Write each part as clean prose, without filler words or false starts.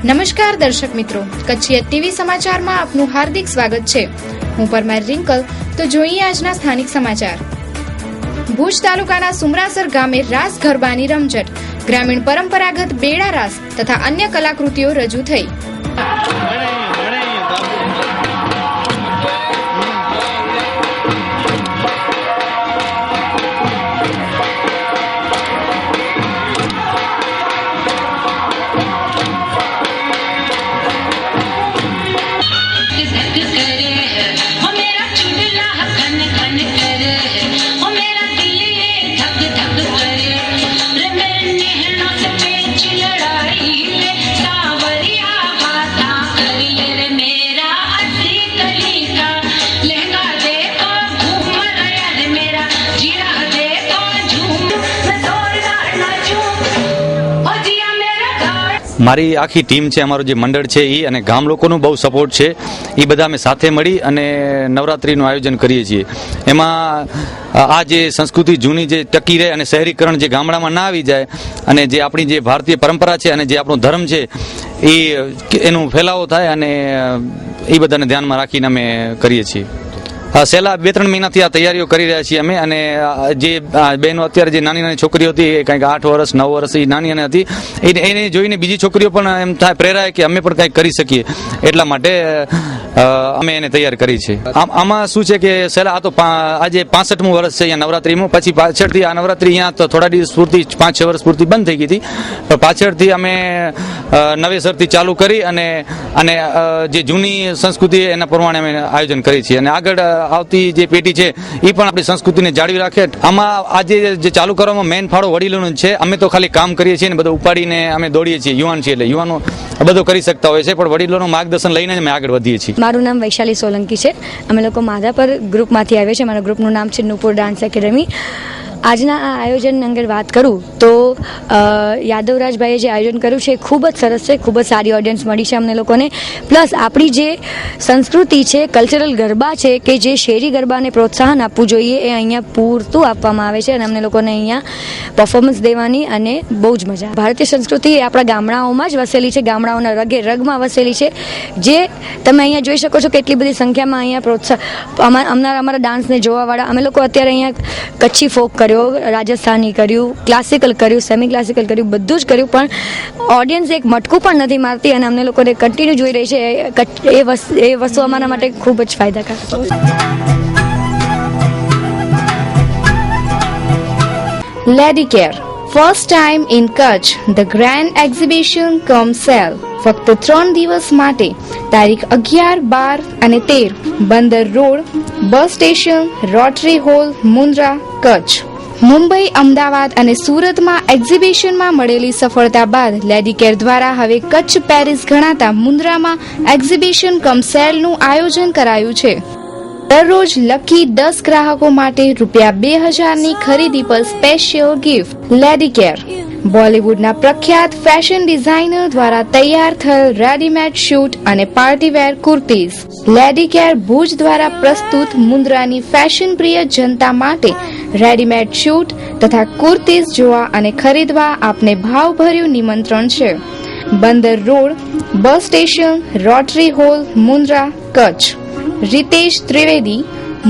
નમસ્કાર દર્શક મિત્રો, કચ્છી ટીવી સમાચારમાં આપનું હાર્દિક સ્વાગત છે. હું પરમાર રિંકલ. તો જોઈએ આજના સ્થાનિક સમાચાર. ભુજ તાલુકાના સુમરાસર ગામે રાસ ગરબાની રમઝટ, ગ્રામીણ પરંપરાગત બેડા રાસ તથા અન્ય કલાકૃતિઓ રજૂ થઈ. મારી આખી ટીમ છે, અમારું જે મંડળ છે એ અને ગામ લોકોનું બહુ સપોર્ટ છે. એ બધા અમે સાથે મળી અને નવરાત્રિનું આયોજન કરીએ છીએ. એમાં આ જે સંસ્કૃતિ જૂની જે ટકી રહે અને શહેરીકરણ જે ગામડામાં ના આવી જાય અને જે આપણી જે ભારતીય પરંપરા છે અને જે આપણો ધર્મ છે એનો ફેલાવો થાય અને એ બધાને ધ્યાનમાં રાખીને અમે કરીએ છીએ. છેલ્લા 2-3 મહિનાથી આ તૈયારીઓ કરી રહ્યા છીએ અમે. અને જે બહેનો અત્યારે જે નાની નાની છોકરીઓ હતી, એ કંઈક 8 વર્ષ 9 વર્ષ એ નાની નાની હતી, એને જોઈને બીજી છોકરીઓ પણ એમ થાય પ્રેરાય કે અમે પણ કંઈક કરી શકીએ. એટલા માટે અમે એને તૈયાર કરી છે. આમાં શું છે કે છેલ્લા આ તો આજે 65મું વર્ષ છે અહીંયા નવરાત્રીમાં. પછી પાછળથી આ નવરાત્રી અહીંયા તો થોડા દિવસ પૂરતી 5-6 વર્ષ પૂરતી બંધ થઈ ગઈ હતી, પણ પાછળથી અમે નવેસરથી ચાલુ કરી અને જે જૂની સંસ્કૃતિ એના પ્રમાણે અમે આયોજન કરી છીએ. અને આગળ આવતી જે પેઢી છે એ પણ આપણી સંસ્કૃતિને જાળવી રાખે. આમાં આજે જે ચાલુ કરવામાં મેન ફાળો વડીલોનો છે. અમે તો ખાલી કામ કરીએ છીએ ને બધું ઉપાડીને અમે દોડીએ છીએ. યુવાન છીએ એટલે યુવાનો બધું કરી શકતા હોય છે, પણ વડીલોનું માર્ગદર્શન લઈને જ અમે આગળ વધીએ છીએ. મારું નામ વૈશાલી સોલંકી છે. અમે લોકો માધાપર ગ્રુપમાંથી આવીએ છીએ. મારા ગ્રુપનું નામ છે નુપુર ડાન્સ એકેડમી. આજના આ આયોજન અંગે વાત કરું તો યાદવરાજભાઈએ જે આયોજન કર્યું છે એ ખૂબ જ સરસ છે. ખૂબ જ સારી ઓડિયન્સ મળી છે અમને લોકોને. પ્લસ આપણી જે સંસ્કૃતિ છે, કલ્ચરલ ગરબા છે, કે જે શેરી ગરબાને પ્રોત્સાહન આપવું જોઈએ એ અહીંયા પૂરતું આપવામાં આવે છે અને અમને લોકોને અહીંયા પરફોર્મન્સ દેવાની અને બહુ જ મજા. ભારતીય સંસ્કૃતિ એ આપણા ગામડાઓમાં જ વસેલી છે, ગામડાઓના રગે રગમાં વસેલી છે. જે તમે અહીંયા જોઈ શકો છો કેટલી બધી સંખ્યામાં અહીંયા અમારા ડાન્સને જોવાવાળા. અમે લોકો અત્યારે અહીંયા કચ્છી ફોક કર્યો, રાજસ્થાની કર્યું, ક્લાસિકલ કર્યું, સેમી ક્લાસિકલ કર્યું, બધું જ કર્યું, પણ ઓડિયન્સ એક મટકું પણ નથી મારતી અને અમને લોકોને કન્ટિન્યુ જોઈ રહી છે. એ વસ્તુ અમારા માટે ખૂબ જ ફાયદાકારક. Ladycare first time in Kutch, the grand exhibition cum sale. ફક્ત 3 દિવસ માટે તારીખ 11, 12 અને 13 Bandar road, bus station, rotary hall, Mundra, Kutch. Mumbai, Ahmedabad અને સુરતમાં એક્ઝિબિશનમાં મળેલી સફળતા બાદ લેડીકેર દ્વારા હવે કચ્છ પેરિસ ગણાતા મુન્દ્રામાં એક્ઝિબિશન કમ સેલનું આયોજન કરાયું છે. દરરોજ લકી 10 ગ્રાહકો માટે ₹2000ની ખરીદી પર સ્પેશિયલ ગિફ્ટ. લેડીકેર બોલિવૂડના પ્રખ્યાત ફેશન ડિઝાઇનર દ્વારા તૈયાર થયેલ રેડીમેડ શૂટ અને પાર્ટીવેર કુર્તીઝ. લેડીકેર ભુજ દ્વારા પ્રસ્તુત મુન્દ્રાની ફેશન પ્રિય જનતા માટે રેડીમેડ શૂટ તથા કુર્તીઝ જોવા અને ખરીદવા આપને ભાવભર્યું નિમંત્રણ છે. Bandar road, bus station, rotary hall, Mundra, Kutch. Ritesh Trivedi,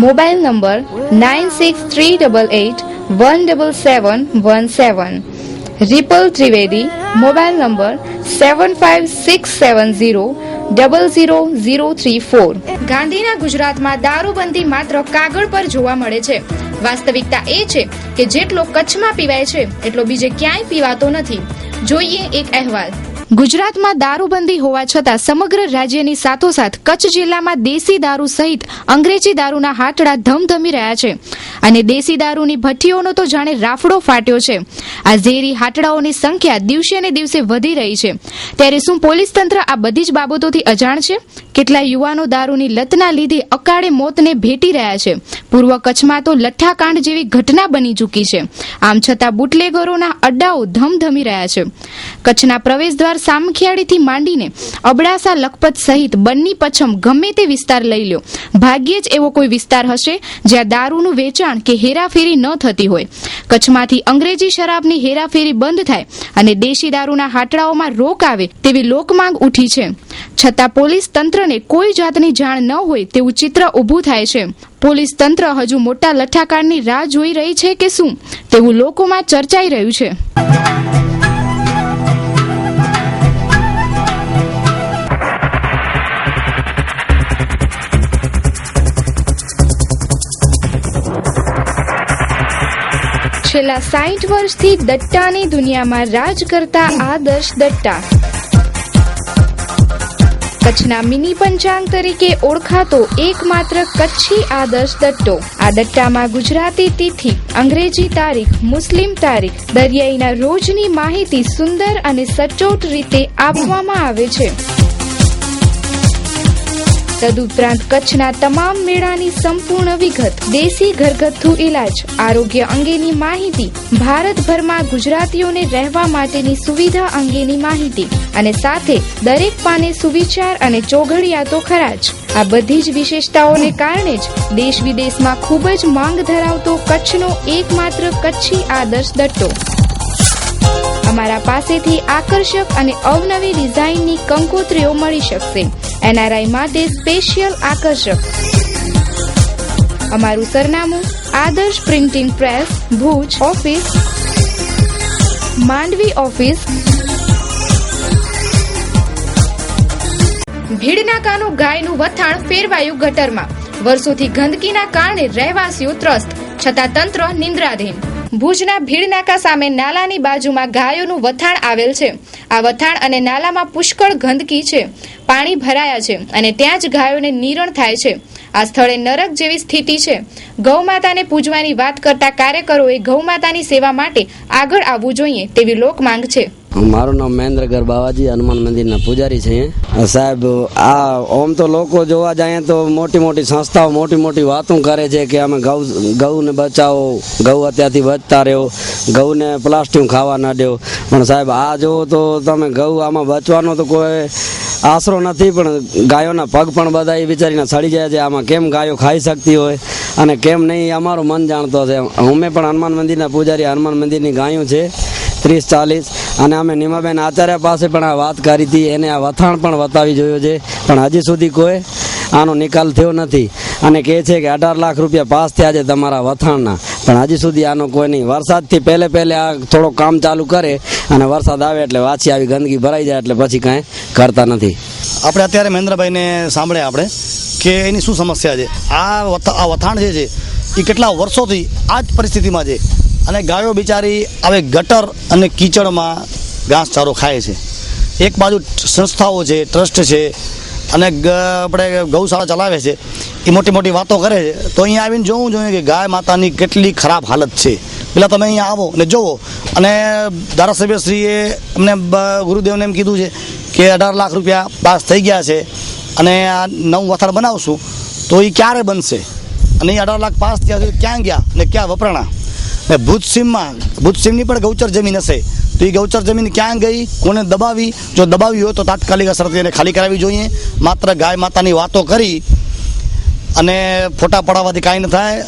mobile number 9638817717. Ripal Trivedi, mobile number 7567000034. ગાંધીના ગુજરાતમાં દારૂબંધી માત્ર કાગળ પર જોવા મળે છે. વાસ્તવિકતા એ છે કે જેટલો કચ્છમાં પીવાય છે એટલો બીજે ક્યાંય પીવાતો નથી. જોઈએ એક અહેવાલ. ગુજરાતમાં દારૂબંધી હોવા છતાં સમગ્ર રાજ્યની સાથોસાથ કચ્છ જિલ્લામાં દેશી દારૂ સહિત અંગ્રેજી દારૂના હાટડા ધમધમી રહ્યા છે અને દેશી દારૂની ભઠ્ઠીઓનો તો જાણે રાફડો ફાટ્યો છે. આ ઝેરી હાટડાઓની સંખ્યા દિવસે ને દિવસે વધી રહી છે. ત્યારે શું પોલીસ તંત્ર આ બધી જ બાબતોથી અજાણ છે? કેટલા યુવાનો દારૂની લતના લીધે અકાળે મોતને ભેટી રહ્યા છે. પૂર્વ કચ્છમાં તો લઠ્ઠાકાંડ જેવી ઘટના બની ચૂકી છે. આમ છતાં બુટલેગરોના અડ્ડાઓ ધમધમી રહ્યા છે. કચ્છના પ્રવેશદ્વાર સામખિયાળીથી માંડીને અબડાસા લખપત સહિત બન્ની પચ્છમ ગમે તે વિસ્તાર લઈ લ્યો, ભાગ્યે જ એવો કોઈ વિસ્તાર હશે જ્યાં દારૂનું વેચાણ કે હેરાફેરી ન થતી હોય. કચ્છમાંથી અંગ્રેજી શરાબની હેરાફેરી બંધ થાય અને દેશી દારૂના હાટડાઓમાં રોક આવે તેવી લોકમાંગ ઉઠી છે. છતાં પોલીસ તંત્રને કોઈ જાતની જાણ ન હોય તેવું ચિત્ર ઊભું થાય છે. પોલીસ તંત્ર હજુ મોટા લઠ્ઠાકાંડની રાહ જોઈ રહી છે કે શું તેવું લોકોમાં ચર્ચાઈ રહ્યું છે. છેલ્લા 60 વર્ષથી દટ્ટાની દુનિયામાં રાજ કરતા આદર્શ દટ્ટા, કચ્છના મિની પંચાંગ તરીકે ઓળખાતો એકમાત્ર કચ્છી આદર્શ દટ્ટો. આ દટ્ટામાં ગુજરાતી તિથિ, અંગ્રેજી તારીખ, મુસ્લિમ તારીખ, દરિયાઈના રોજની માહિતી સુંદર અને સચોટ રીતે આપવામાં આવે છે. તદુપરાંત કચ્છના તમામ મેળાની સંપૂર્ણ વિગત, દેશી ઘરગથ્થુ ઇલાજ, આરોગ્ય અંગેની માહિતી, ભારતભરમાં ગુજરાતીઓને રહેવા માટેની સુવિધા અંગેની માહિતી અને સાથે દરેક પાને સુવિચાર અને ચોઘડિયા તો ખરા જ. આ બધી જ વિશેષતાઓને કારણે જ દેશ વિદેશમાં ખૂબ જ માંગ ધરાવતો કચ્છનો એકમાત્ર કચ્છી આદર્શ દટ્ટો. અમારા પાસેથી આકર્ષક અને અવનવી ડિઝાઇનની કંકોત્રીઓ મળી શકશે. NRI માટે સ્પેશિયલ આકર્ષક. અમારું સરનામું Adarsh printing press, Bhuj office, Mandvi office. ભીડનાકાનું ગાયનું વથાણ ફેરવાયું ગટરમાં. વર્ષોથી ગંદકીના કારણે રહેવાસીઓ ત્રસ્ત, છતાં તંત્ર નિંદ્રાધીન. ભુજના ભીડનાકા સામે નાલાની બાજુમાં ગાયોનું વથાણ આવેલ છે. આ વથાણ અને નાલામાં પુષ્કળ ગંદકી છે, પાણી ભરાયા છે અને ત્યાં જ ગાયોને નિરણ થાય છે. આ સ્થળે નરક જેવી સ્થિતિ છે. ગૌમાતાને પૂજવાની વાત કરતા કાર્યકરોએ ગૌમાતાની સેવા માટે આગળ આવવું જોઈએ તેવી લોક માંગ છે. મારું નામ મહેન્દ્રગર બાવાજી, હનુમાન મંદિરના પૂજારી છે. સાહેબ, આ ઓમ તો લોકો જોવા જાય તો મોટી મોટી સંસ્થાઓ મોટી મોટી વાતો કરે છે કે અમે ગૌને બચાવો, ગૌ અત્યારથી બચતા રહ્યો, ગૌને પ્લાસ્ટિક ખાવા ના દો. પણ સાહેબ, આ જોવો તો તમે ગૌ આમાં બચવાનો તો કોઈ આશરો નથી, પણ ગાયોના પગ પણ બધા એ બિચારીને સડી જાય છે. આમાં કેમ ગાયો ખાઈ શકતી હોય અને કેમ નહીં, અમારું મન જાણતો છે. અમે પણ હનુમાન મંદિરના પૂજારી, હનુમાન મંદિરની ગાયો છે 30-40, અને અમે નિમાબેન આચાર્ય પાસે પણ આ વાત કરી હતી. એને આ વથાણ પણ બતાવી જોયો છે, પણ હજી સુધી કોઈ આનો નિકાલ થયો નથી. અને કહે છે કે 18 લાખ રૂપિયા પાસ થયા છે તમારા વથાણના, પણ હજી સુધી આનો કોઈ નહીં. વરસાદથી પહેલે આ થોડો કામ ચાલુ કરે અને વરસાદ આવે એટલે વાંચી આવી ગંદકી ભરાઈ જાય એટલે પછી કાંઈ કરતા નથી. આપણે અત્યારે મહેન્દ્રભાઈને સાંભળ્યા આપણે કે એની શું સમસ્યા છે. આ વથાણ જે છે એ કેટલા વર્ષોથી આ જ પરિસ્થિતિમાં છે અને ગાયો બિચારી હવે ગટર અને કીચડમાં ઘાસચારો ખાય છે. એક બાજુ સંસ્થાઓ છે, ટ્રસ્ટ છે અને આપણે ગૌશાળા ચલાવે છે, એ મોટી મોટી વાતો કરે છે. તો અહીંયા આવીને જોવું જોઈએ કે ગાય માતાની કેટલી ખરાબ હાલત છે. પેલા તમે અહીંયા આવો ને જોવો. અને ધારાસભ્યશ્રીએ અમને ગુરુદેવને એમ કીધું છે કે 18 લાખ રૂપિયા પાસ થઈ ગયા છે અને આ નવું વથાણ બનાવશું, તો એ ક્યારે બનશે અને એ 18 લાખ પાસ થયા છે ક્યાં ગયા ને ક્યાં વપરાણા. ને ભુજ સીમની પણ ગૌચર જમીન હશે, તો એ ગૌચર જમીન ક્યાં ગઈ, કોને દબાવી? જો દબાવી હોય તો તાત્કાલિક અસરથી એને ખાલી કરાવવી જોઈએ. માત્ર ગાય માતાની વાતો કરી અને ફોટા પડાવવાથી કાંઈ ન થાય.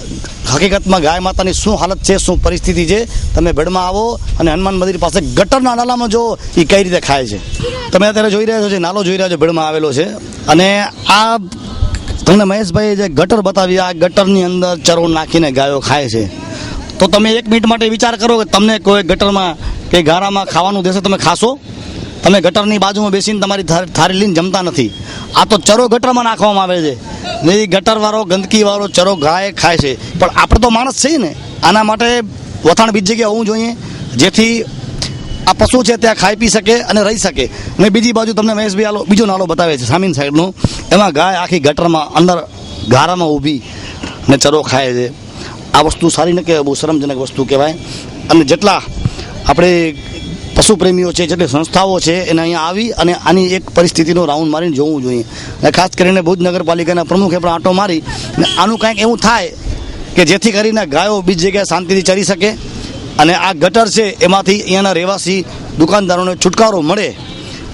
હકીકતમાં ગાય માતાની શું હાલત છે, શું પરિસ્થિતિ છે, તમે ભેડમાં આવો અને હનુમાન મંદિર પાસે ગટરના નાલામાં જો એ કઈ રીતે ખાય છે. તમે અત્યારે જોઈ રહ્યા છો, જે નાલો જોઈ રહ્યા છો ભેડમાં આવેલો છે. અને આ તમને મહેશભાઈ જે ગટર બતાવી, આ ગટરની અંદર ચરો નાખીને ગાયો ખાય છે. તો તમે 1 મિનિટ માટે વિચાર કરો કે તમને કોઈ ગટરમાં કે ગારામાં ખાવાનું દેશે, તમે ખાશો? તમે ગટરની બાજુમાં બેસીને તમારી થાળી લઈને જમતા નથી. આ તો ચરો ગટરમાં નાખવામાં આવે છે ને એ ગટરવાળો ગંદકીવાળો ચરો ગાય ખાય છે. પણ આપણે તો માણસ છીએ ને, આના માટે વથાણ બીજી જગ્યાએ હોવું જોઈએ જેથી આ પશુ છે ત્યાં ખાઈ પી શકે અને રહી શકે. અને બીજી બાજુ તમને મહેશભાઈ બીજો નાલો બતાવે છે સામીન સાઈડનો, એમાં ગાય આખી ગટરમાં અંદર ગારામાં ઊભી ને ચરો ખાય છે. આ વસ્તુ સારી ન કહેવાય, બહુ શરમજનક વસ્તુ કહેવાય. અને જેટલા આપણે પશુ પ્રેમીઓ છે, જેટલી સંસ્થાઓ છે, એને અહીંયા આવી અને આની એક પરિસ્થિતિનો રાઉન્ડ મારીને જોવું જોઈએ. અને ખાસ કરીને ભુજ નગરપાલિકાના પ્રમુખે પણ આંટો મારી અને આનું કંઈક એવું થાય કે જેથી કરીને ગાયો બીજી જગ્યાએ શાંતિથી ચરી શકે અને આ ગટર છે એમાંથી અહીંયાના રહેવાસી દુકાનદારોને છુટકારો મળે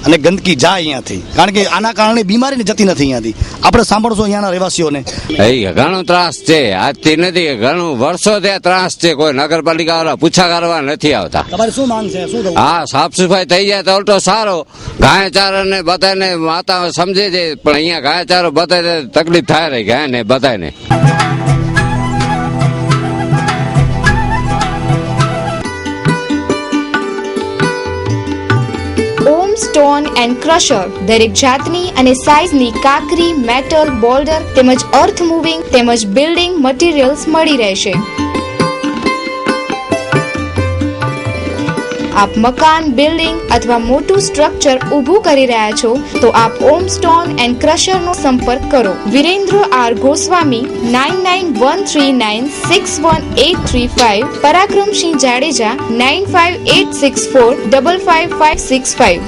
અને ગંદકી જાય અહીંયાથી, કારણ કે આના કારણે બીમારી જતી નથી અહીંયાથી. આપણે સાંભળશું અહીંયાના રહેવાસીઓને. ઘણો ત્રાસ છે, આજથી નથી, ઘણું વર્ષોથી ત્રાસ છે. કોઈ નગરપાલિકા વાળા પૂછા કરવા નથી આવતા. તમારી શું માંગ છે, શું થવું? હા, સાફ સફાઈ થઈ જાય તો ઉલટો સારો. ઘાયચારાને બધાને માતા સમજે છે, પણ અહીંયા ઘાયચારો બધાને તકલીફ થાય રહી ગાય ને બધાને. ઓમ સ્ટોન એન્ડ ક્રશર દરેક જાતની અને સાઇઝની કાકરી, મેટલ, બોલ્ડર તેમજ અર્થ મૂવિંગ તેમજ બિલ્ડિંગ મટીરીયલ્સ મળી રહેશે. આપ મકાન, બિલ્ડિંગ અથવા મોટું સ્ટ્રક્ચર ઊભું કરી રહ્યા છો તો આપ ઓમ સ્ટોન એન્ડ ક્રશરનો સંપર્ક કરો. વિરેન્દ્ર આર ગોસ્વામી 9913961835, પરાક્રમસિંહ જાડેજા 9586455565.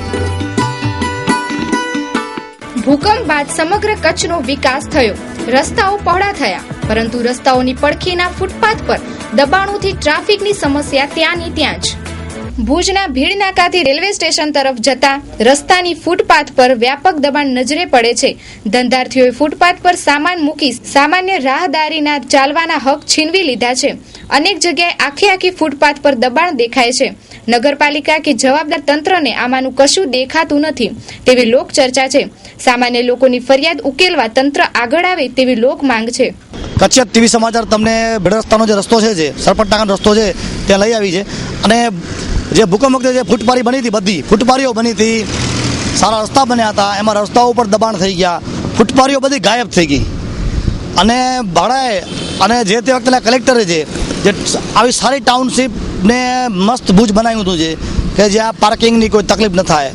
ભૂકંપ બાદ સમગ્ર કચ્છનો વિકાસ થયો, રસ્તાઓ પહોળા થયા, પરંતુ રસ્તાઓની પડખેના ફૂટપાથ પર દબાણોથી ટ્રાફિકની સમસ્યા ત્યાંની ત્યાં જ. ભુજના ભીડ નાકાથી રેલવે સ્ટેશન તરફ જતા રસ્તાની ફૂટપાથ પર વ્યાપક દબાણ નજરે પડે છે. ધંધાર્થીઓએ ફૂટપાથ પર સામાન મૂકી સામાન્ય રાહદારીના ચાલવાના હક છીનવી લીધા છે. અનેક જગ્યાએ આખી ફૂટપાથ પર દબાણ દેખાય છે. નગરપાલિકા કે જવાબદાર તંત્રને આમાંનું કશું દેખાતું નથી તેવી લોક ચર્ચા છે. સામાન્ય લોકોની ફરિયાદ ઉકેલવા તંત્ર આગળ આવે તેવી લોક માંગ છે. કચ્છ ટીવી સમાચાર તમને ભીડ રસ્તાનો જે રસ્તો છે, સરપટ નાકાનો રસ્તો છે, ત્યાં લઈ આવી છે. અને જે ભૂકંપ વખતે જે ફૂટપારી બની હતી, બધી ફૂટપારીઓ બની હતી, સારા રસ્તા બન્યા હતા, એમાં રસ્તાઓ ઉપર દબાણ થઈ ગયા, ફૂટપારીઓ બધી ગાયબ થઈ ગઈ. અને ભાડાએ અને જે તે વખતના કલેક્ટરે જે આવી સારી ટાઉનશીપને મસ્ત ભુજ બનાવ્યું હતું છે કે જ્યાં પાર્કિંગની કોઈ તકલીફ ન થાય,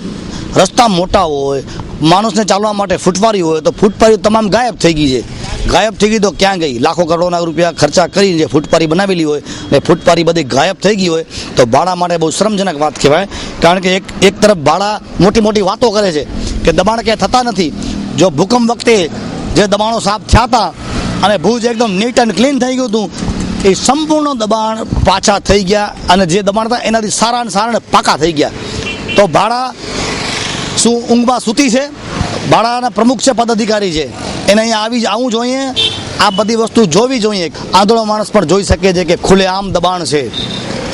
રસ્તા મોટા હોય, માણસને ચાલવા માટે ફૂટપારી હોય, તો ફૂટપારી તમામ ગાયબ થઈ ગઈ છે. ગાયબ થઈ ગઈ તો ક્યાં ગઈ? લાખો કરોડના રૂપિયા ખર્ચા કરીને જે ફૂટપારી બનાવેલી હોય ને ફૂટપારી બધી ગાયબ થઈ ગઈ હોય તો ભાડા માટે બહુ શરમજનક વાત કહેવાય. કારણ કે એક તરફ ભાડા મોટી વાતો કરે છે કે દબાણ ક્યાંય થતા નથી. જો ભૂકંપ વખતે જે દબાણો સાફ થયા હતા અને ભુજ એકદમ નીટ એન્ડ ક્લીન થઈ ગયું હતું, એ સંપૂર્ણ દબાણ પાછા થઈ ગયા અને જે દબાણ હતા એનાથી સારા પાકા થઈ ગયા. તો ભાડા શું ઊંઘમાં સૂતી છે? ભાડાના પ્રમુખ છે, પદાધિકારી છે, એને અહીંયા આવવું જોઈએ, આ બધી વસ્તુ જોવી જોઈએ. આંધળો માણસ પણ જોઈ શકે છે કે ખુલ્લેઆમ દબાણ છે.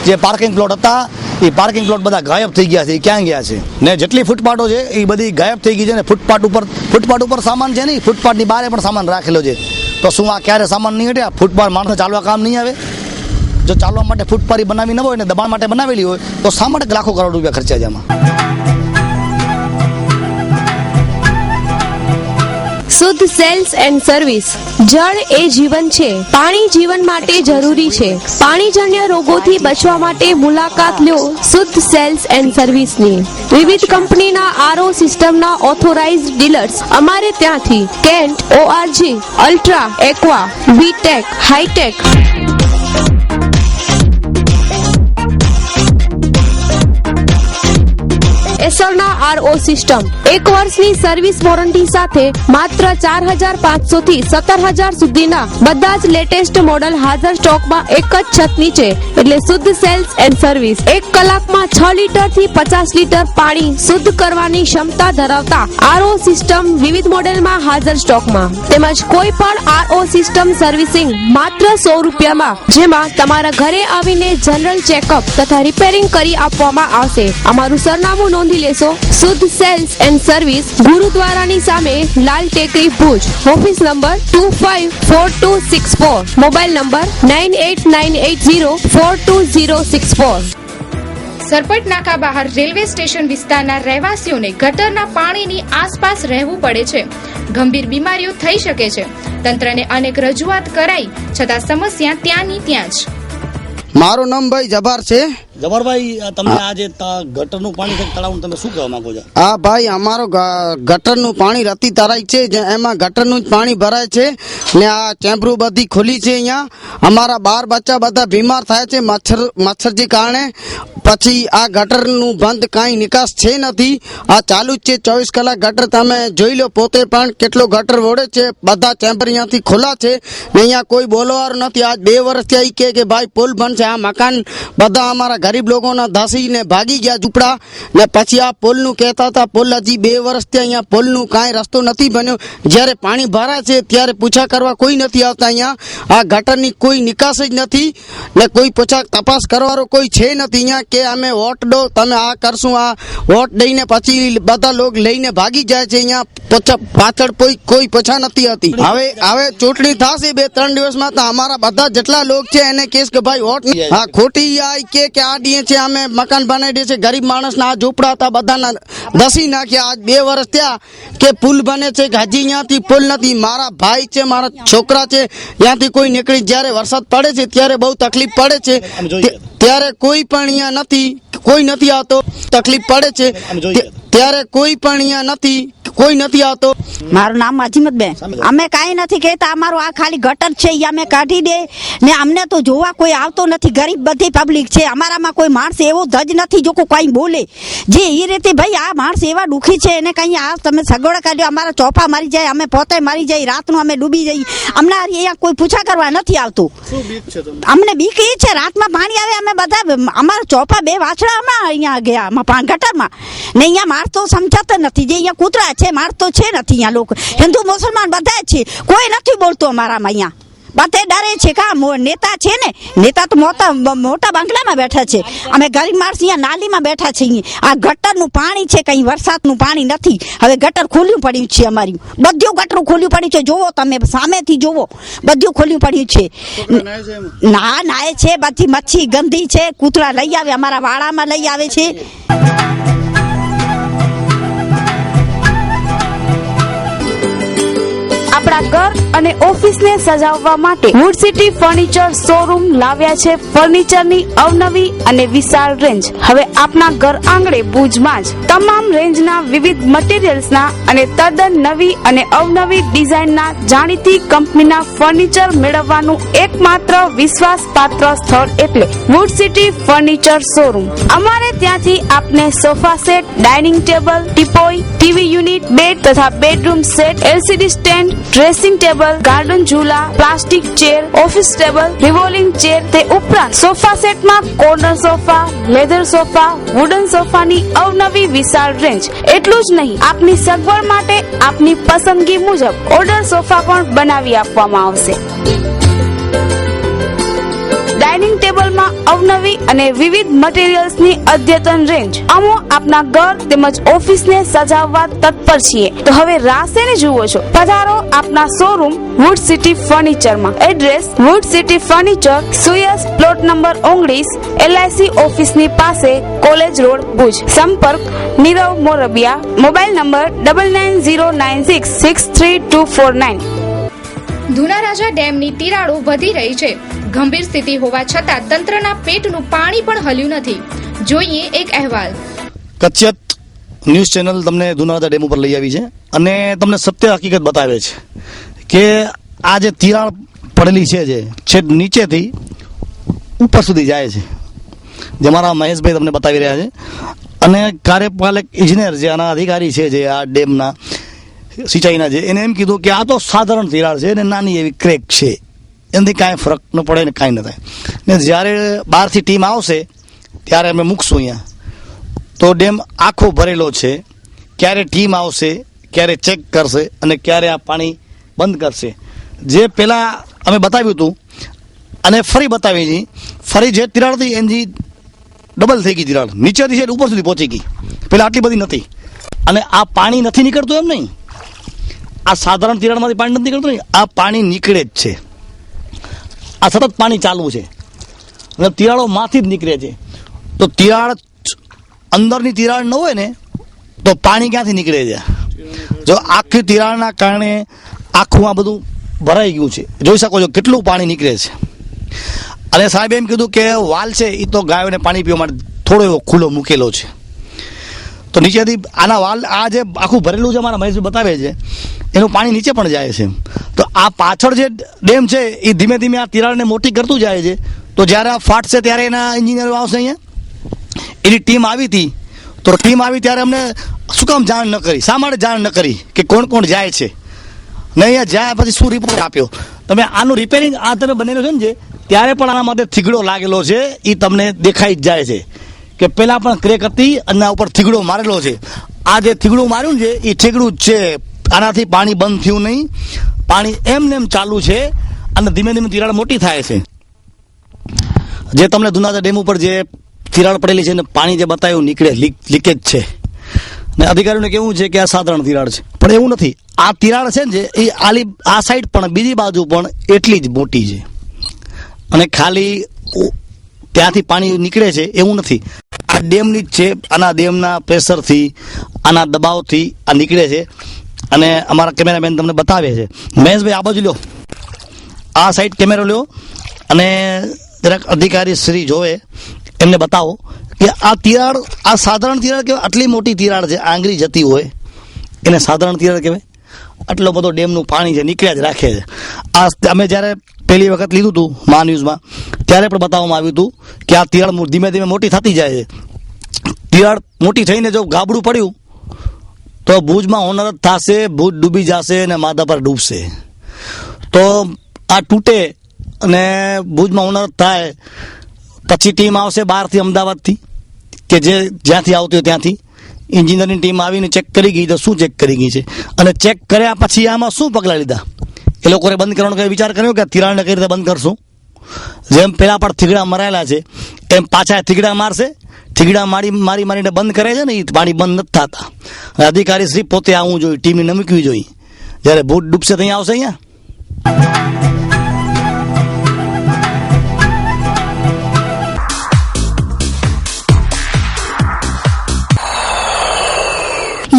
જે પાર્કિંગ પ્લોટ હતા એ પાર્કિંગ પ્લોટ બધા ગાયબ થઈ ગયા છે. એ ક્યાં ગયા છે? ને જેટલી ફૂટપાથો છે એ બધી ગાયબ થઈ ગઈ છે. ને ફૂટપાથ ઉપર સામાન છે નહીં, ફૂટપાથની બહાર પણ સામાન રાખેલો છે. તો શું આ ક્યારે સામાન નહીં હટે? ફૂટપાથ માણસને ચાલવા કામ નહીં આવે? જો ચાલવા માટે ફૂટપારી બનાવી ન હોય ને દબાણ માટે બનાવેલી હોય તો શા માટે લાખો કરોડ રૂપિયા ખર્ચ્યા છે એમાં? શુદ્ધ સેલ્સ એન્ડ સર્વિસ. જળ એ જીવન છે, પાણી જીવન માટે જરૂરી છે. પાણીજન્ય રોગોથી બચવા માટે મુલાકાત લો શુદ્ધ સેલ્સ એન્ડ સર્વિસની. વિવિધ કંપનીના આરઓ સિસ્ટમના ઓથોરાઇઝ્ડ ડીલર્સ અમારે ત્યાંથી Kent, ORG, Ultra, Aqua, Vtech, Hitech. એસરના આરઓ સિસ્ટમ 1 વર્ષની સર્વિસ વોરંટી સાથે માત્ર 4,500 થી 17,000 સુધીના બધા જ લેટેસ્ટ મોડલ હાજર સ્ટોકમાં એક જ છત નીચે. એટલે શુદ્ધ સેલ્સ એન્ડ સર્વિસ. 1 કલાકમાં 6 લીટર થી 50 લીટર પાણી શુદ્ધ કરવાની ક્ષમતા ધરાવતા આરઓ સિસ્ટમ વિવિધ મોડેલમાં હાજર સ્ટોકમાં. તેમજ કોઈ પણ આરઓ સિસ્ટમ સર્વિસિંગ માત્ર 100 રૂપિયામાં, જેમાં તમારા ઘરે આવીને જનરલ ચેકઅપ તથા રિપેરિંગ કરી આપવામાં આવશે. અમારું સરનામું નોંધી લેશો. શુદ્ધ સેલ્સ એન્ડ સર્વિસ, ગુરુદ્વારાની સામે, લાલ ટેકરી, Bhuj. Office number 254264. Mobile number 9898042064. Sarpat નાકા બહાર રેલવે સ્ટેશન વિસ્તારના રહેવાસીઓને ગટરના પાણીની આસપાસ રહેવું પડે છે. ગંભીર બીમારીઓ થઈ શકે છે. તંત્રને અનેક રજૂઆત કરાઈ છતાં સમસ્યા ત્યાંની ત્યાં જ. મારું નામ ભાઈ જબાર છે. જવાહરભાઈ, તમને આ જે ગટરનું પાણી છે તળાવનું, તમે શું કહેવા માંગો છો? હા ભાઈ, અમારો ગટરનું પાણી રતી તરાય છે, એમાં ગટરનું જ પાણી ભરાય છે ને આ ચેમ્બરો બધી ખુલી છે. અહીંયા અમારા 12 બચ્ચા બધા બીમાર થાય છે મચ્છરથી કારણે. પછી આ ગટરનું બંધ કાંઈ નિકાસ છે નથી, આ ચાલુ જ છે 24 કલાક ગટર. તમે જોઈ લો પોતે પણ કેટલો ગટર વળે છે. બધા ચેમ્બર અહીંયાથી ખુલ્લા છે ને અહીંયા કોઈ બોલવાનું નથી. આજ 2 વર્ષથી આવી કે ભાઈ પુલ બનશે, આ મકાન બધા અમારા ગરીબ લોકોના ધસીને ભાગી ગયા ઝૂંપડા ને પછી આ પુલનું કહેતા હતા પુલ હજી 2 વર્ષથી અહીંયા પુલનું કાંઈ રસ્તો નથી બન્યો જ્યારે પાણી ભરાય છે ત્યારે પૂછા કરવા કોઈ નથી આવતા અહીંયા આ ગટરની કોઈ નિકાસ જ નથી ને કોઈ પૂછા તપાસ કરવાનો કોઈ છે નથી અહીંયા કે અમે વોટ દો તમે આ કરશું આ વોટ દઈને પછી બધા લોકો લઈને ભાગી જાય છે અહીંયા પાછળ કોઈ પૂછા નથી હતી હવે ચૂંટણી થશે 2-3 દિવસમાં તો અમારા બધા જેટલા લોકો છે એને કહેશ કે ભાઈ વોટ હા ખોટી આ કે આ દીએ છે અમે મકાન બનાવી દે છે ગરીબ માણસના આ ઝૂંપડા હતા બધાના ધસી નાખ્યા આજ 2 વર્ષ થયા કે પુલ બને છે હજી અહીંયાથી પુલ નથી મારા ભાઈ છે મારા છોકરા છે ત્યાંથી કોઈ નીકળી જ્યારે વરસાદ પડે છે ત્યારે બહુ તકલીફ પડે છે ત્યારે કોઈ પણ અહીંયા નથી કોઈ નથી આવતો તકલીફ પડે છે ત્યારે કોઈ પણ અહીંયા કોઈ નથી આવતો મારું નામ અજીમતબેન અમે કાંઈ નથી કહેતા અમારું આ ખાલી ગટર છે એ અમે કાઢી દે ને અમને તો જોવા કોઈ આવતો નથી ગરીબ બધી પબ્લિક છે અમારામાં કોઈ માણસ એવો ધજ નથી જો કોઈ બોલે જે એ રીતે ભાઈ આ માણસ એવા દુઃખી છે એને કંઈ આ તમે સગવડ કાઢ્યો અમારા ચોપા મારી જાય અમે પોતે મારી જાય રાતનું અમે ડૂબી જઈએ અમને અહીંયા કોઈ પૂછા કરવા નથી આવતું અમને બીક એ છે રાતમાં પાણી આવે અમે બધા અમારા ચોપા 2 વાછડા હમણાં અહીંયા ગયા ગટરમાં ને અહીંયા માણસ તો સમજાતા નથી જે અહીંયા કૂતરા છે માણસ તો છે નથી અહીંયા લોકો હિન્દુ મુસલમાન બધા છે કોઈ નથી બોલતો અમારામાં અહીંયા બધે ડરે છે કા નેતા છે ને નેતા તો મોટા બંગલામાં બેઠા છે અમે ગરીબ માણસ અહીંયા નાલીમાં બેઠા છીએ આ ગટરનું પાણી છે કઈ વરસાદનું પાણી નથી હવે ગટર ખોલ્યું પડ્યું છે અમારું બધું ગટરું ખોલ્યું પડ્યું છે જોવો તમે સામેથી જોવો બધું ખોલ્યું પડ્યું છે નાય છે બધી મચ્છી ગંદી છે કૂતરા લઈ આવે અમારા વાડામાં લઈ આવે છે આપણા ઘર અને ઓફિસને સજાવવા માટે વુડ સિટી ફર્નિચર શોરૂમ લાવ્યા છે ફર્નિચરની અવનવી અને વિશાળ રેન્જ હવે આપના ઘર આંગણે ભુજમાં જ તમામ રેન્જના વિવિધ મટીરીયલ્સના અને તદ્દન નવી અને અવનવી ડિઝાઇનના જાણીતી કંપનીના ફર્નિચર મેળવવાનું એકમાત્ર વિશ્વાસપાત્ર સ્થળ એટલે વુડ સિટી ફર્નિચર શોરૂમ અમારે ત્યાંથી આપને sofa set dining table teapoy TV unit bed તથા bedroom set LCD stand dressing table garden ઝૂલા plastic chair office table revolving chair તે ઉપરાંત સોફા સેટમાં corner sofa leather sofa wooden સોફાની અવનવી વિશાળ રેન્જ એટલું જ નહીં આપની સગવડ માટે આપની પસંદગી મુજબ ઓર્ડર સોફા પણ બનાવી આપવામાં આવશે ડાઇનિંગ ટેબલમાં અવનવી અને વિવિધ મટીરીયલ્સની અદ્યતન રેન્જ અમો આપના ઘર તેમજ ઓફિસને સજાવવા તત્પર છીએ તો હવે રાસેને જુઓ છો પધારો આપના શોરૂમ વુડ સિટી ફર્નિચરમાં એડ્રેસ વુડ સિટી ફર્નિચર સુયસ પ્લોટ નંબર 19 LIC ઓફિસની પાસે કોલેજ રોડ ભુજ સંપર્ક નીરવ મોરબિયા મોબાઈલ નંબર 9909663249 ધુનારાજા ડેમની તિરાડો વધી રહી છે ગંભીર સ્થિતિ હોવા છતાં તંત્રના પેટનું પાણી પણ હલ્યું નથી જોઈએ એક અહેવાલ કચ્છિયત ન્યૂઝ ચેનલ તમને ધુનારાજા ડેમ ઉપર લઈ આવી છે અને તમને સત્ય હકીકત બતાવે છે કે આ જે તિરાડ પડેલી છે જે છેદ નીચેથી ઉપર સુધી જાય છે જે મારા મહેશભાઈ તમને બતાવી રહ્યા છે અને કાર્યપાલક ઇજનેર જે આના અધિકારી છે જે આ ડેમના સિંચાઈના છે એને એમ કીધું કે આ તો સાધારણ તિરાડ છે અને નાની એવી ક્રેક છે એનાથી કાંઈ ફરક ન પડે ને કાંઈ ન થાય ને જ્યારે બહારથી ટીમ આવશે ત્યારે અમે મૂકશું અહીંયા તો ડેમ આખો ભરેલો છે ક્યારે ટીમ આવશે ક્યારે ચેક કરશે અને ક્યારે આ પાણી બંધ કરશે જે પહેલાં અમે બતાવ્યું હતું અને ફરી બતાવી હતી ફરી જે તિરાડ હતી એની ડબલ થઈ ગઈ તિરાડ નીચેથી છે ઉપર સુધી પહોંચી ગઈ પહેલાં આટલી બધી નથી અને આ પાણી નથી નીકળતું એમ નહીં આ સાધારણ તિરાડમાંથી પાણી નથી નીકળતું નહીં આ પાણી નીકળે જ છે આ સતત પાણી ચાલુ છે અને તિરાડો માંથી જ નીકળે છે તો તિરાડ અંદરની તિરાડ ન હોય ને તો પાણી ક્યાંથી નીકળે છે જો આખી તિરાડના કારણે આખું આ બધું ભરાઈ ગયું છે જોઈ શકો છો કેટલું પાણી નીકળે છે અને સાહેબ એમ કીધું કે વાલ છે એ તો ગાયોને પાણી પીવા માટે થોડો એવો ખુલ્લો મૂકેલો છે તો નીચેથી આના વાલ આ જે આખું ભરેલું છે અમારા મહેશ બતાવે છે એનું પાણી નીચે પણ જાય છે તો આ પાછળ જે ડેમ છે એ ધીમે ધીમે આ તિરાડને મોટી કરતું જાય છે તો જ્યારે આ ફાટશે ત્યારે એના એન્જિનિયરો આવશે અહીંયા એની ટીમ આવી હતી તો ટીમ આવી ત્યારે અમને શું કામ જાણ ન કરી શા માટે જાણ ન કરી કે કોણ કોણ જાય છે ને અહીંયા જાય પછી શું રિપોર્ટ આપ્યો તમે આનું રિપેરિંગ આ તમે બનેલો છે ને જે ત્યારે પણ આના માટે થીગડો લાગેલો છે, એ તમને દેખાઈ જ જાય છે કે પહેલા પણ ક્રેક હતી અને આ ઉપર થીગડો મારેલો છે. આ જે થીગડું માર્યું છે એ થીગડું જ છે, આનાથી પાણી બંધ થયું નહીં, પાણી એમને એમ ચાલુ છે અને ધીમે ધીમે તિરાડ મોટી થાય છે. જે તમને દુનાદા ડેમ ઉપર જે તિરાડ પડેલી છે ને પાણી જે બતાવ્યું નીકળે, લીકેજ છે, ને અધિકારીઓને કેવું છે કે આ સાધારણ તિરાડ છે, પણ એવું નથી. આ તિરાડ છે ને એ આ સાઈડ પણ બીજી બાજુ પણ એટલી જ મોટી છે અને ખાલી ત્યાંથી પાણી નીકળે છે એવું નથી. આ ડેમની જ છે, આના ડેમના પ્રેશરથી, આના દબાવથી આ નીકળે છે અને અમારા કેમેરામેન તમને બતાવે છે. મહેશભાઈ આ બાજુ લ્યો, આ સાઈડ કેમેરો લ્યો અને જરાક અધિકારી શ્રી જોવે એમને બતાવો કે આ તિરાડ, આ સાધારણ તિરાડ કહેવાય? આટલી મોટી તિરાડ છે, આંગળી જતી હોય એને સાધારણ તિરાડ કહેવાય? આટલો બધો ડેમનું પાણી છે નીકળ્યા જ રાખે છે. આ અમે જ્યારે પહેલી વખત લીધું હતું મા ન્યૂઝમાં ત્યારે પણ બતાવવામાં આવ્યું હતું કે આ તિરાડ ધીમે ધીમે મોટી થતી જાય છે. તિરાડ મોટી થઈને જો ગાબડું પડ્યું તો ભુજમાં હોનારત થશે, ભુજ ડૂબી જશે અને માધાપર ડૂબશે. તો આ તૂટે અને ભુજમાં હોનારત થાય પછી ટીમ આવશે બહારથી, અમદાવાદથી કે જે જ્યાંથી આવતી હોય ત્યાંથી એન્જિનિયરની ટીમ આવીને ચેક કરી ગઈ. તો શું ચેક કરી ગઈ છે અને ચેક કર્યા પછી આમાં શું પગલાં લીધા? એ લોકોએ બંધ કરવાનો કઈ વિચાર કર્યો કે તિરાડને કઈ રીતે બંધ કરશું? જેમ પેલા પણ થીગડા મરાયેલા છે એમ પાછા થીગડા મારશે. થીગડા મારીને બંધ કરે છે ને એ પાણી બંધ નથી થતા. અધિકારી શ્રી પોતે આવવું જોઈએ, ટીમને નમકવી જોઈએ. જ્યારે ભૂત ડૂબશે તો અહીંયા આવશે. અહીંયા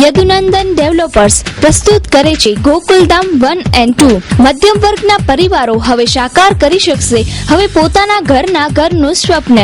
યદુનંદન ડેવલપર્સ પ્રસ્તુત કરે છે ગોકુલધામ 1 and 2. મધ્યમ વર્ગના પરિવારો હવે સાકાર કરી શકશે હવે પોતાના ઘરનું સ્વપ્ન.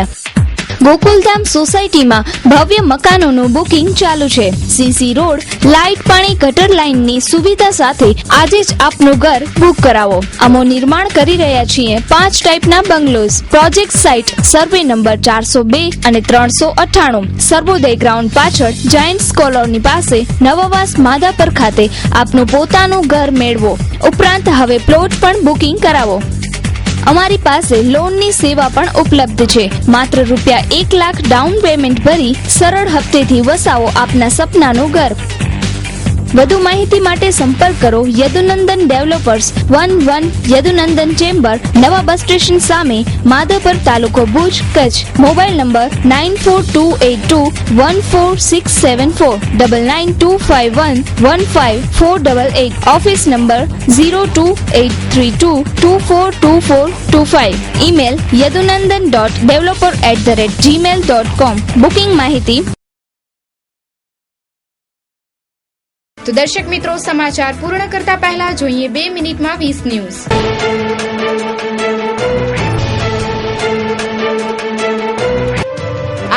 ગોકુલધામ સોસાયટીમાં ભવ્ય મકાનોનું બુકિંગ ચાલુ છે. સીસી રોડ, લાઇટ, પાણી, ગટર લાઇનની સુવિધા સાથે આજે જ આપનું ઘર બુક કરાવો. અમો નિર્માણ કરી રહ્યા છીએ 5 ટાઈપના bungalows. Project site survey number 402 અને 398, સર્વોદય ગ્રાઉન્ડ પાછળ, જાયન્ટ્સ કોલોની પાસે, નવાવાસ માધાપર ખાતે આપનું પોતાનું ઘર મેળવો. ઉપરાંત હવે પ્લોટ પણ બુકિંગ કરાવો. અમારી પાસે લોનની સેવા પણ ઉપલબ્ધ છે. માત્ર ₹1 લાખ ડાઉન પેમેન્ટ ભરી સરળ હપ્તેથી વસાવો આપના સપનાનું ઘર. વધુ માહિતી માટે સંપર્ક કરો યદુનંદન ડેવલપર્સ 11 યદુનંદન ચેમ્બર, નવા બસ સ્ટેશન સામે, માધાપર, તાલુકો Bhuj, Kutch. Mobile number 9428214674, 9925115488. Office number 0283224425. Email yadunandan.developer@gmail.com. Booking માહિતી. તો દર્શક મિત્રો, સમાચાર પૂર્ણ કરતા પહેલા જોઈએ 2 મિનિટમાં 20 ન્યૂઝ.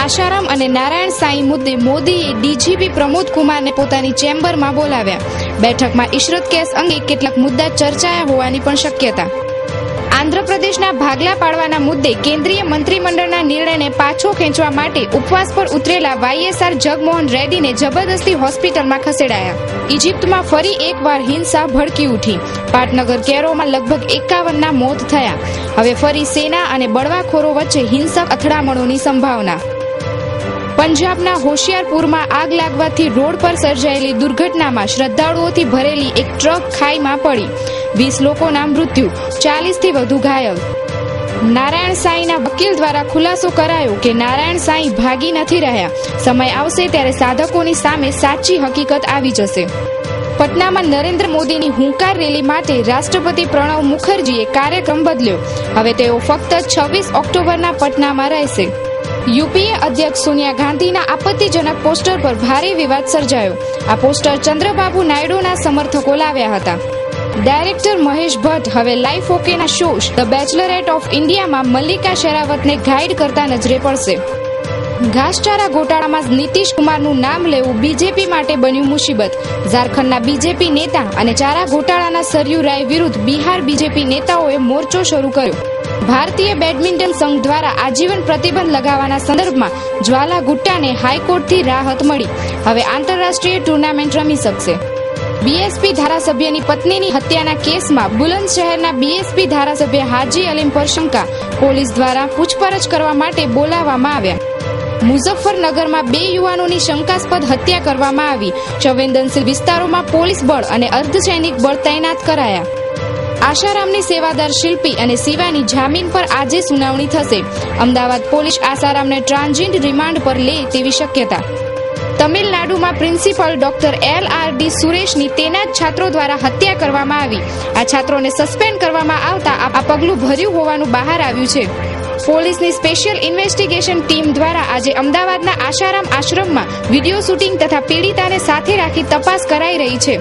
આશારામ અને નારાયણ સાંઈ મુદ્દે મોદીએ ડીજીપી પ્રમોદ કુમારને પોતાની ચેમ્બરમાં બોલાવ્યા. બેઠકમાં ઇશરત કેસ અંગે કેટલાક મુદ્દા ચર્ચાયા હોવાની પણ શક્યતા. આંધ્રપ્રદેશના ભાગલા પાડવાના મુદ્દે કેન્દ્રીય મંત્રીમંડળના નિર્ણયને પાછો ખેંચવા માટે ઉપવાસ પર ઉતરેલા વાયએસઆર જગમોહન રેડ્ડીને જબરદસ્તી હોસ્પિટલમાં ખસેડાયા. ઇજિપ્તમાં ફરી એકવાર હિંસા ભડકી ઉઠી. પાટનગર કેરોમાં લગભગ 51ના મોત થયા. હવે ફરી સેના અને બળવાખોરો વચ્ચે હિંસક અથડામણોની સંભાવના. પંજાબના હોશિયારપુરમાં આગ લાગવાથી રોડ પર સર્જાયેલી દુર્ઘટનામાં શ્રદ્ધાળુઓથી ભરેલી એક ટ્રક ખાઈમાં પડી. 20 લોકોના મૃત્યુ, 40થી વધુ ઘાયલ. નારાયણ સાંઈના વકીલ દ્વારા ખુલાસો કરાયો કે નારાયણ સાંઈ ભાગી નથી રહ્યા. સમય આવશે ત્યારે સાધકોની સામે સાચી હકીકત આવી જશે. પટનામાં નરેન્દ્ર મોદીની હુંકાર રેલી માટે રાષ્ટ્રપતિ પ્રણવ મુખર્જીએ કાર્યક્રમ બદલ્યો. હવે તેઓ ફક્ત 26 ઓક્ટોબરના પટનામાં રહેશે. યુપીએ અધ્યક્ષ સોનિયા ગાંધીના આપત્તિજનક પોસ્ટર પર ભારે વિવાદ સર્જાયો. આ પોસ્ટર ચંદ્રબાબુ નાયડુના સમર્થકો લાવ્યા હતા. ડાયરેક્ટર મહેશ ભટ્ટ હવે લાઈફ ઓકેના શોઝ ધ બેચલરેટ ઓફ ઇન્ડિયામાં મલ્લિકા શેરાવતને ગાઈડ કરતા નજરે પડશે. ઘાસચારા ગોટાળામાં નીતિશ કુમારનું નામ લેવું બીજેપી માટે બન્યું મુસીબત. ઝારખંડના બીજેપી નેતા અને ચારા ગોટાળાના સરયુ રાય વિરુદ્ધ બિહાર બીજેપી નેતાઓએ મોરચો શરૂ કર્યો. ભારતીય બેડમિન્ટન સંઘ દ્વારા આજીવન પ્રતિબંધ લગાવવાના સંદર્ભમાં જ્વાલા ગુટ્ટાને હાઈકોર્ટથી રાહત મળી. હવે આંતરરાષ્ટ્રીય ટુર્નામેન્ટ રમી શકશે. બીએસપી ધારાસભ્યની પત્નીની હત્યાના કેસમાં બુલંદશહેરના બીએસપી ધારાસભ્ય હાજી અલીમ પર શંકા, પોલીસ દ્વારા પૂછપરછ કરવા માટે બોલાવવામાં આવ્યા. મુઝફ્ફરનગરમાં 2 યુવાનોની શંકાસ્પદ હત્યા કરવામાં આવી. સંવેદનશીલ વિસ્તારોમાં પોલીસ બળ અને અર્ધસૈનિક બળ તૈનાત કરાયા. આશારામની સેવાદાર શિલ્પી અને શિવાની જામીન પર આજે સુનાવણી થશે. અમદાવાદ પોલીસ આશારામને ટ્રાન્ઝિટ રિમાન્ડ પર લે તેવી શક્યતા. તમિલનાડુમાં પ્રિન્સિપલ ડોક્ટર LRD સુરેશની તેના જ છાત્રો દ્વારા હત્યા કરવામાં આવી. આ છાત્રોને સસ્પેન્ડ કરવામાં આવતા આ પગલું ભર્યું હોવાનું બહાર આવ્યું છે. પોલીસની સ્પેશિયલ ઇન્વેસ્ટિગેશન ટીમ દ્વારા આજે અમદાવાદના આશારામ આશ્રમમાં વિડીયો શૂટિંગ તથા પીડિતાને સાથે રાખી તપાસ કરાઈ રહી છે.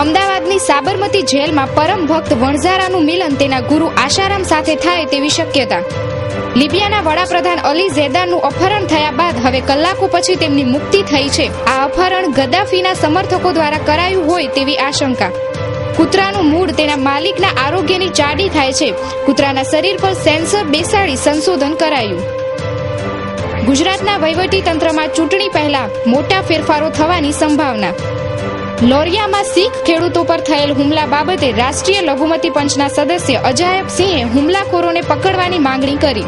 અમદાવાદની સાબરમતી જેલમાં પરમ ભક્ત વણઝારાનું મિલન તેના ગુરુ આશારામ સાથે થાય તેવી શક્યતા. લિબિયાના વડાપ્રધાન અલી ઝેદાનનું અપહરણ થયા બાદ હવે કલાકો પછી તેમની મુક્તિ થઈ છે. આ અપહરણ ગદ્દાફીના સમર્થકો દ્વારા કરાયું હોય તેવી આશંકા. કૂતરાનું મૂળ તેના માલિકના આરોગ્યની ચાડી થાય છે. કૂતરાના શરીર પર સેન્સર બેસાડી સંશોધન કરાયું. ગુજરાતના વહીવટી તંત્રમાં ચૂંટણી પહેલા મોટા ફેરફારો થવાની સંભાવના. લોરિયામાં શીખ ખેડૂતો પર થયેલ હુમલા બાબતે રાષ્ટ્રીય લઘુમતી પંચના સદસ્ય અજાયબ સિંહે હુમલાખોરોને પકડવાની માંગણી કરી.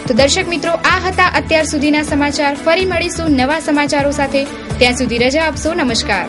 તો દર્શક મિત્રો, આ હતા અત્યાર સુધીના સમાચાર. ફરી મળીશું નવા સમાચારો સાથે. ત્યાં સુધી રજા આપશો. નમસ્કાર.